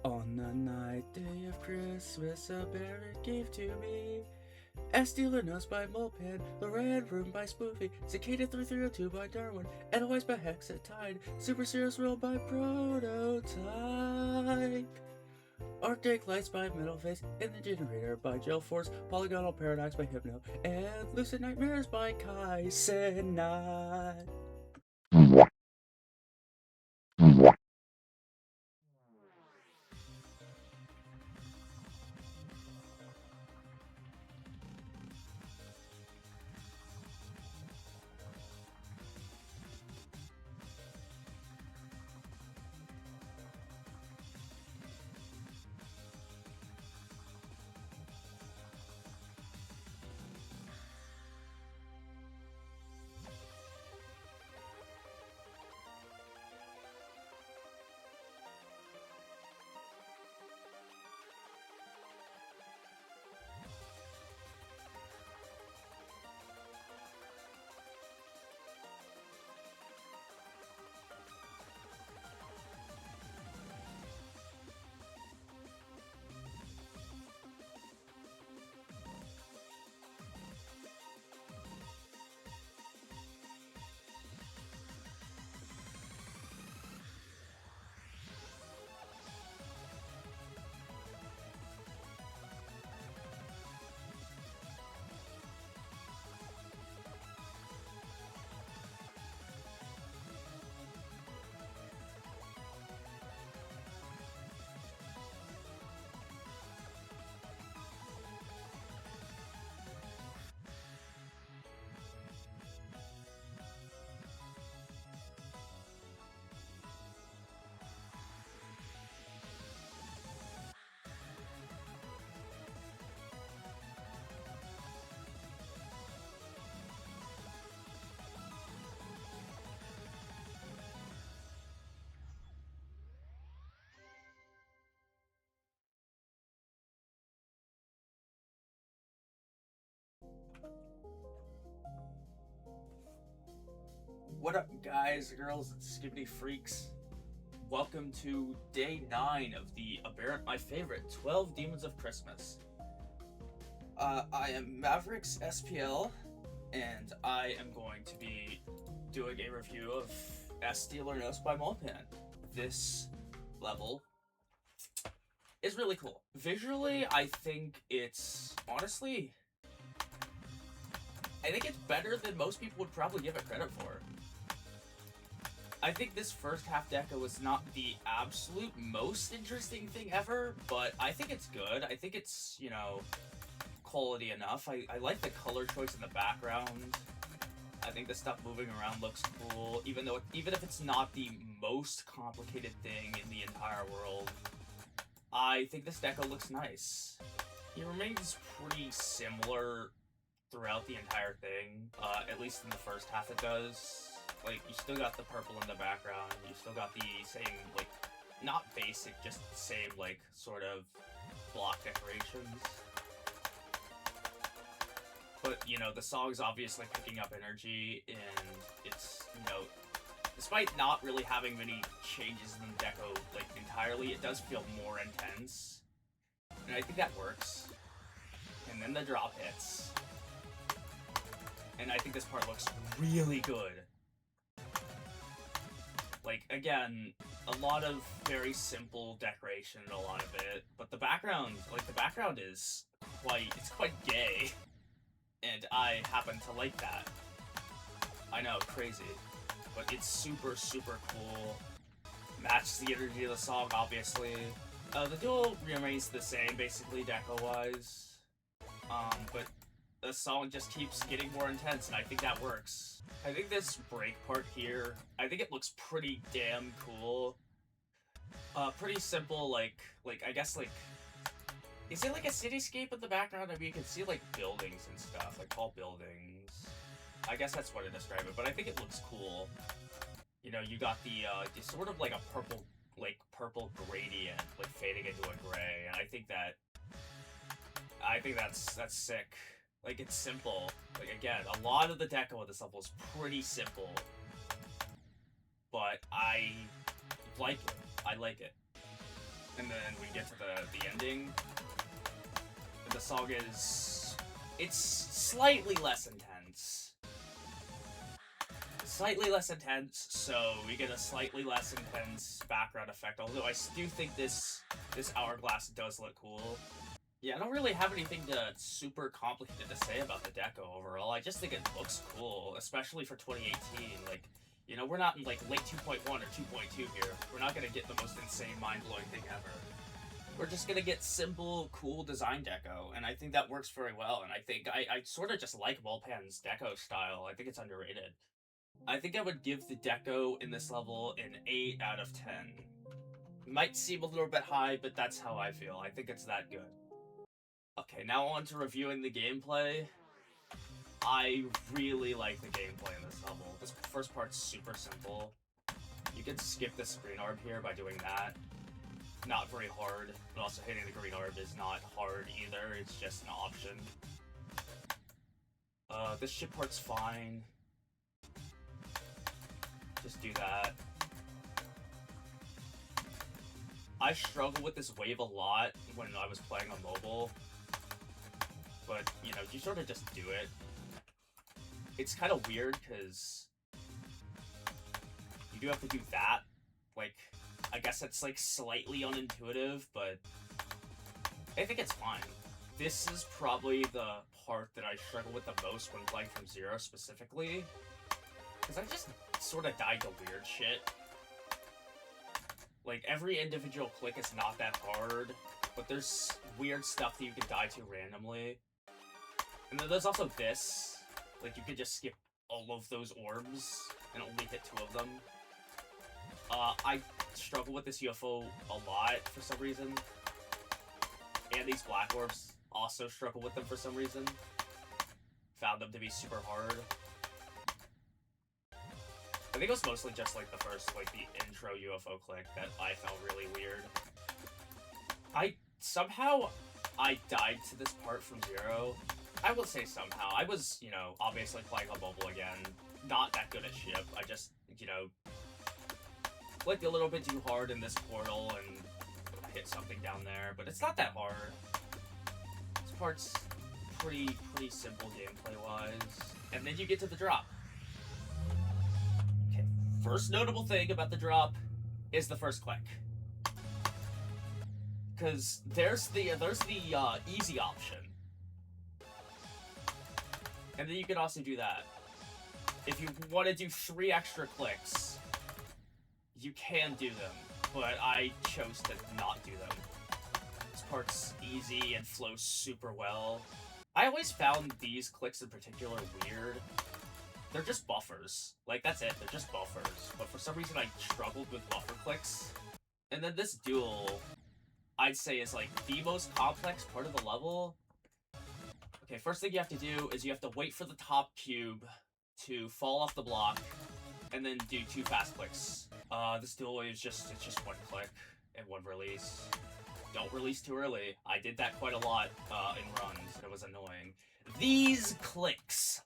On the night day of Christmas, Aberrent gave to me Dilar Nos by Mulpan, The Red Room by Spoofy, Cicada 3302 by Darwin, Edelweiss by Hexatide, Super Serious World by Prototype, Arctic Lights by Metalface, and The Generator by Gel Force, Polygonal Paradox by Hypno, and Lucid Nightmares by Kai Senai. What up, guys, girls, and skibbity freaks? Welcome to day 9 of the Aberrent, my favorite, 12 Demons of Christmas. I am Mavericks SPL, and I am going to be doing a review of Dilar Nos by Mulpan. This level is really cool. Visually, I think it's, honestly, I think it's better than most people would probably give it credit for. I think this first half deco was not the absolute most interesting thing ever, but I think it's good. I think it's, you know, quality enough. I like the color choice in the background. I think the stuff moving around looks cool, even if it's not the most complicated thing in the entire world. I think this deco looks nice. It remains pretty similar throughout the entire thing, at least in the first half it does. Like, you still got the purple in the background, you still got the same, like, not basic, just the same, like, sort of block decorations. But, you know, the song's obviously picking up energy, and it's, you know, despite not really having many changes in the deco, like, entirely, it does feel more intense. And I think that works. And then the drop hits. And I think this part looks really good. Like, again, a lot of very simple decoration in a lot of it, but the background is quite gay, and I happen to like that. I know, crazy, but it's super, super cool. Matches the energy of the song, obviously. The duel remains the same, basically, deco-wise, but the song just keeps getting more intense, and I think that works. I think this break part here, I think it looks pretty damn cool. Pretty simple, like, I guess, like, is it like a cityscape in the background? I mean, you can see, like, buildings and stuff, like, tall buildings. I guess that's what I describe it, but I think it looks cool. You know, you got the sort of like a purple gradient, like, fading into a gray, and I think that's sick. Like, it's simple. Like, again, a lot of the deco of this level is pretty simple. But I like it. I like it. and then we get to the ending. And the song is... it's slightly less intense. Slightly less intense, so we get a slightly less intense background effect, although I do think this hourglass does look cool. Yeah, I don't really have anything super complicated to say about the deco overall. I just think it looks cool, especially for 2018. Like, you know, we're not in, like, late 2.1 or 2.2 here. We're not gonna get the most insane, mind-blowing thing ever. We're just gonna get simple, cool design deco, and I think that works very well, and I think I sort of just like Mulpan's deco style. I think it's underrated. I think I would give the deco in this level an 8 out of 10. Might seem a little bit high, but that's how I feel. I think it's that good. Okay, now on to reviewing the gameplay. I really like the gameplay in this level. This first part's super simple. You can skip this green orb here by doing that. Not very hard, but also hitting the green orb is not hard either. It's just an option. This ship part's fine. Just do that. I struggle with this wave a lot when I was playing on mobile. But, you know, you sort of just do it. It's kind of weird, because you do have to do that. Like, I guess it's, like, slightly unintuitive, but I think it's fine. This is probably the part that I struggle with the most when playing from Zero specifically. Because I just sort of died to weird shit. Like, every individual click is not that hard, but there's weird stuff that you can die to randomly. And then there's also this. Like, you could just skip all of those orbs and only hit 2 of them. I struggle with this UFO a lot for some reason. And these black orbs also struggle with them for some reason. Found them to be super hard. I think it was mostly just, like, the first, like, the intro UFO click that I felt really weird. Somehow, I died to this part from Zero. I would say somehow. I was, you know, obviously playing on mobile again. Not that good at ship. I just, you know, clicked a little bit too hard in this portal and hit something down there, but it's not that hard. This part's pretty simple gameplay-wise. And then you get to the drop. Okay, first notable thing about the drop is the first click. Because there's the easy option. And then you can also do that. If you want to do 3 extra clicks, you can do them, but I chose to not do them. This part's easy and flows super well. I always found these clicks in particular weird. They're just buffers. Like, that's it, they're just buffers. But for some reason I struggled with buffer clicks. And then this duel, I'd say, is like the most complex part of the level. Okay, first thing you have to do is you have to wait for the top cube to fall off the block, and then do 2 fast clicks. This duel is just 1 click and 1 release. Don't release too early. I did that quite a lot in runs. It was annoying. These clicks.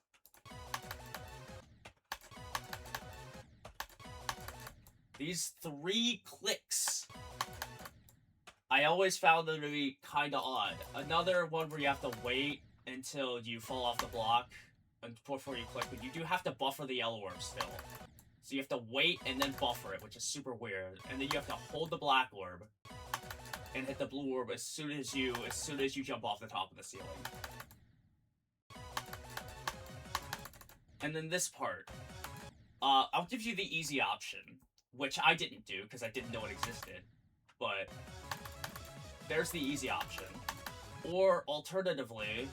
These 3 clicks. I always found them to be kinda odd. Another one where you have to wait until you fall off the block before you click, but you do have to buffer the yellow orb still. So you have to wait and then buffer it, which is super weird. And then you have to hold the black orb and hit the blue orb as soon as you jump off the top of the ceiling. And then this part. I'll give you the easy option, which I didn't do because I didn't know it existed. But there's the easy option. Or alternatively,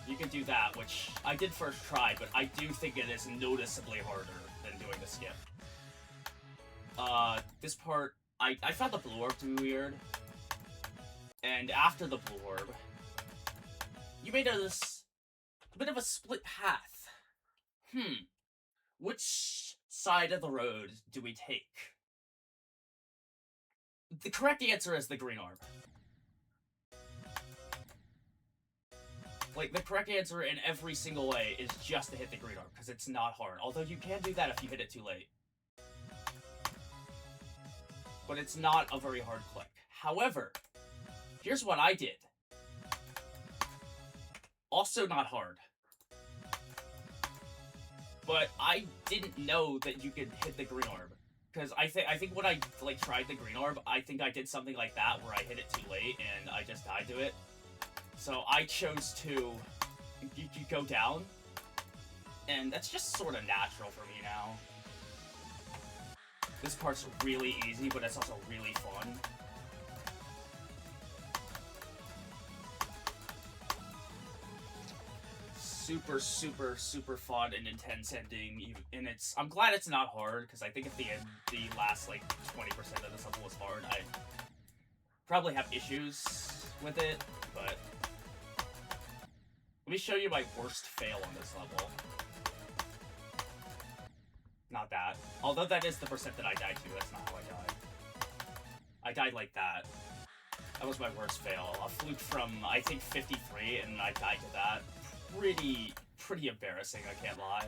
you can do that, which I did first try, but I do think it is noticeably harder than doing the skip. This part, I found the blue orb to be weird. And after the blue orb, you made a bit of a split path. Which side of the road do we take? The correct answer is the green orb. Like, the correct answer in every single way is just to hit the green orb, because it's not hard. Although you can do that if you hit it too late. But it's not a very hard click. However, here's what I did. Also not hard. But I didn't know that you could hit the green orb. Because I think when I like tried the green orb, I think I did something like that where I hit it too late and I just died to it. So I chose to go down, and that's just sort of natural for me now. This part's really easy, but it's also really fun. Super, super, super fun and intense ending, and I'm glad it's not hard, because I think if the last, like, 20% of this level was hard, I'd probably have issues with it, but... Let me show you my worst fail on this level. Not that. Although that is the percent that I died to, that's not how I died. I died like that. That was my worst fail. I fluked from, I think, 53, and I died to that. Pretty embarrassing, I can't lie.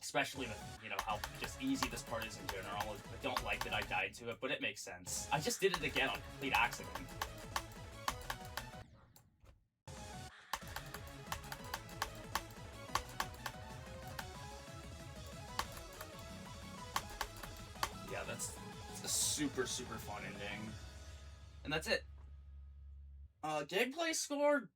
Especially with, you know, how just easy this part is in general. I don't like that I died to it, but it makes sense. I just did it again on complete accident. Yeah, that's a super, super fun ending. And that's it. Gameplay score...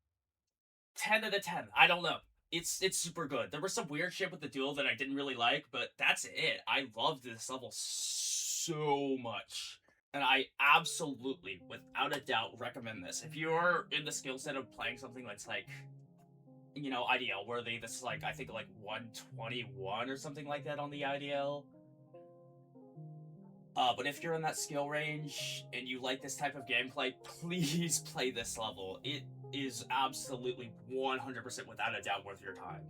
10 out of 10. I don't know. It's super good. There was some weird shit with the duel that I didn't really like, but that's it. I loved this level so much. And I absolutely, without a doubt, recommend this. If you're in the skill set of playing something that's like, you know, IDL worthy, this is like, I think like 121 or something like that on the IDL. But if you're in that skill range and you like this type of gameplay, please play this level. It is absolutely 100% without a doubt worth your time.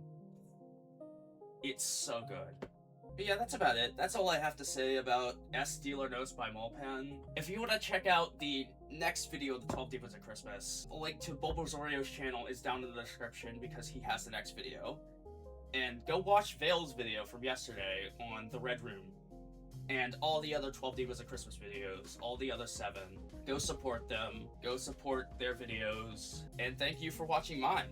It's so good. But yeah, that's about it. That's all I have to say about Dilar Nos by Mulpan. If you want to check out the next video of the 12 Divas of Christmas, a link to bulbazorio's channel is down in the description because he has the next video. And go watch Vale's video from yesterday on the Red Room. And all the other 12 Divas of Christmas videos, all the other 7. Go support them, go support their videos, and thank you for watching mine.